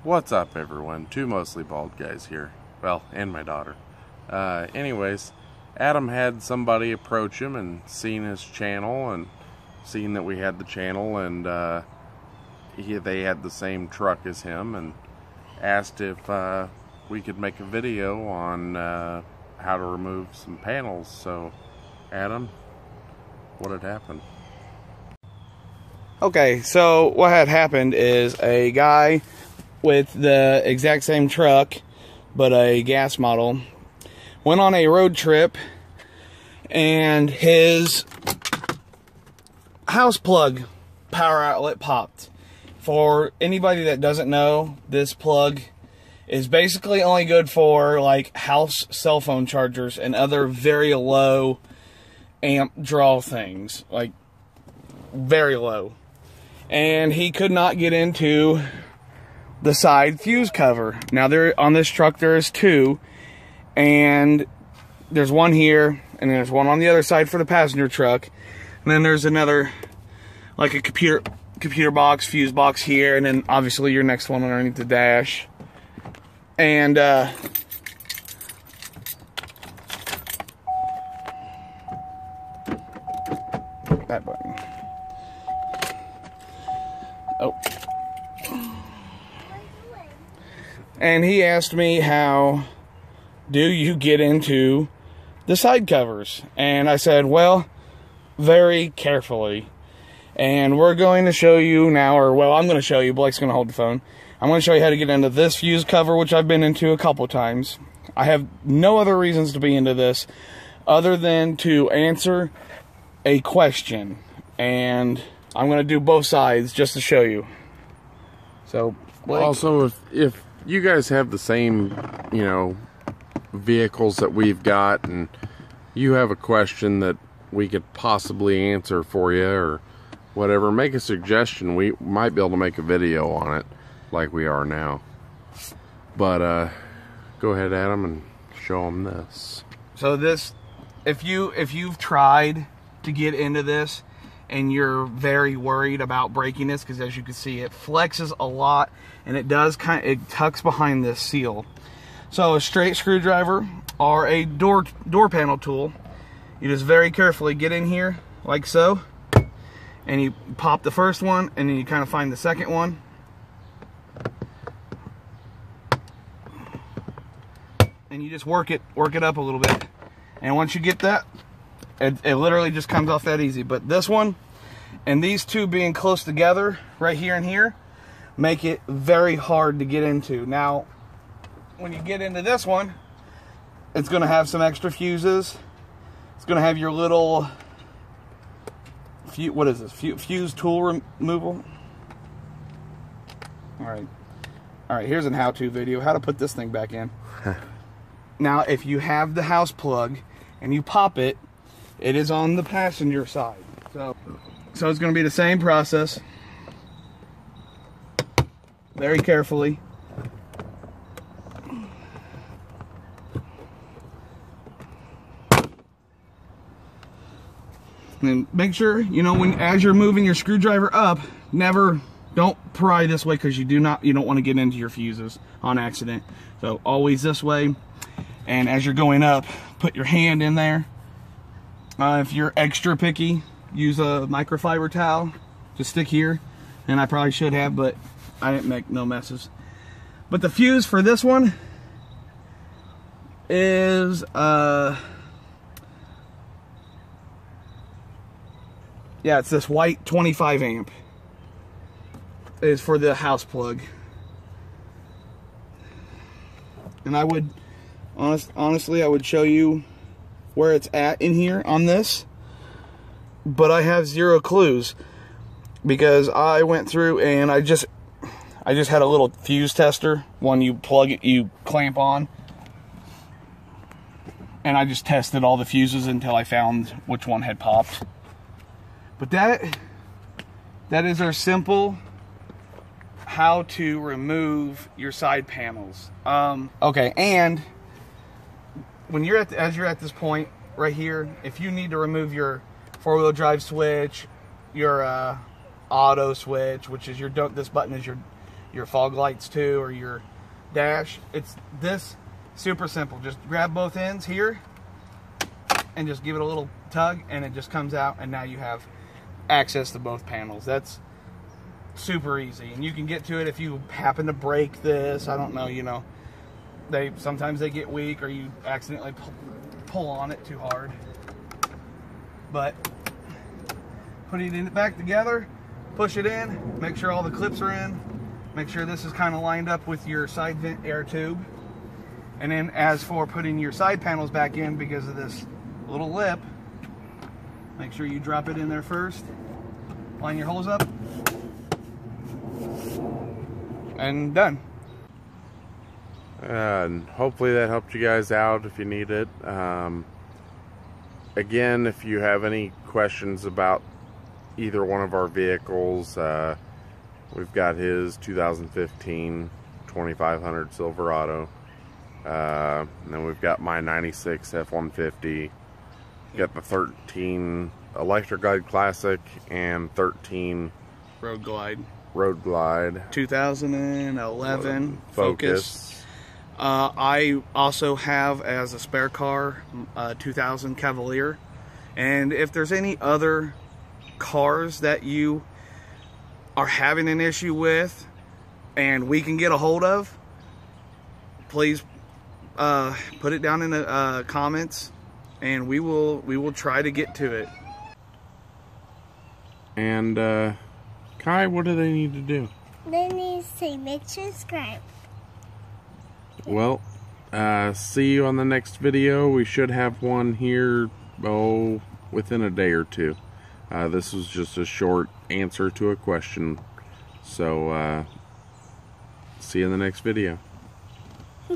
What's up, everyone? Two mostly bald guys here. Well, and my daughter. Anyways, Adam had somebody approach him and seen his channel and seen that we had the channel, and they had the same truck as him, and asked if we could make a video on how to remove some panels. So, Adam, what had happened? Okay, so what had happened is a guy with the exact same truck, but a gas model, went on a road trip, and his house plug power outlet popped. For anybody that doesn't know, this plug is basically only good for like house cell phone chargers and other very low amp draw things, like very low. And he could not get into the side fuse cover. Now, there on this truck there is two, and there's one here, and there's one on the other side for the passenger truck, and then there's another, like a computer box, fuse box here, and then obviously your next one underneath the dash. And that button. Oh. And he asked me, how do you get into the side covers? And I said, well, very carefully. And we're going to show you now, or well, I'm going to show you. Blake's going to hold the phone. I'm going to show you how to get into this fuse cover, which I've been into a couple times. I have no other reasons to be into this other than to answer a question. And I'm going to do both sides just to show you. So, Blake. Also, if you guys have the same, vehicles that we've got, and you have a question that we could possibly answer for you or whatever, make a suggestion. We might be able to make a video on it like we are now. But go ahead, Adam, and show them this. So this, if you've tried to get into this and you're very worried about breaking this, because as you can see, it flexes a lot, and it tucks behind this seal. So a straight screwdriver or a door panel tool, you just very carefully get in here like so, and you pop the first one, and then you kind of find the second one, and you just work it up a little bit. And once you get that, it literally just comes off that easy. But this one and these two being close together right here and here make it very hard to get into. Now, when you get into this one, it's going to have some extra fuses. It's going to have your little fuse tool removal. All right, here's a how-to video, how to put this thing back in. Now, if you have the house plug and you pop it, it is on the passenger side. So it's going to be the same process. Very carefully. And make sure, as you're moving your screwdriver up, don't pry this way, because you don't want to get into your fuses on accident. So always this way. And as you're going up, put your hand in there. If you're extra picky, use a microfiber towel to stick here. And I probably should have, but I didn't make no messes. But the fuse for this one is, it's this white 25 amp. Is for the house plug. And I would, honestly, I would show you where it's at in here on this, but I have zero clues, because I went through and I just had a little fuse tester, one you plug it, you clamp on, and I just tested all the fuses until I found which one had popped. But that is our simple how to remove your side panels. Okay, and when as you're at this point right here, if you need to remove your four-wheel drive switch, your auto switch, which is this button is your your fog lights too, or your dash. It's this super simple. Just grab both ends here and just give it a little tug, and it just comes out, and now you have access to both panels. That's super easy, and you can get to it if you happen to break this. I don't know, you know, sometimes they get weak, or you accidentally pull on it too hard. But putting it back together, push it in, make sure all the clips are in, make sure this is kind of lined up with your side vent air tube. And then as for putting your side panels back in, because of this little lip, make sure you drop it in there first, line your holes up, and done. And hopefully that helped you guys out if you need it. Again, if you have any questions about either one of our vehicles, we've got his 2015 2500 Silverado, and then we've got my 96 F-150, got the 13 Electric Glide Classic, and 13 Road Glide 2011 Focus. I also have as a spare car 2000 Cavalier, and if there's any other cars that you are having an issue with and we can get a hold of, please put it down in the comments, and we will try to get to it. And Kai, what do they need to do? They need to say, make sure to subscribe. Well, see you on the next video. We should have one here, within a day or two. This was just a short answer to a question. So, see you in the next video.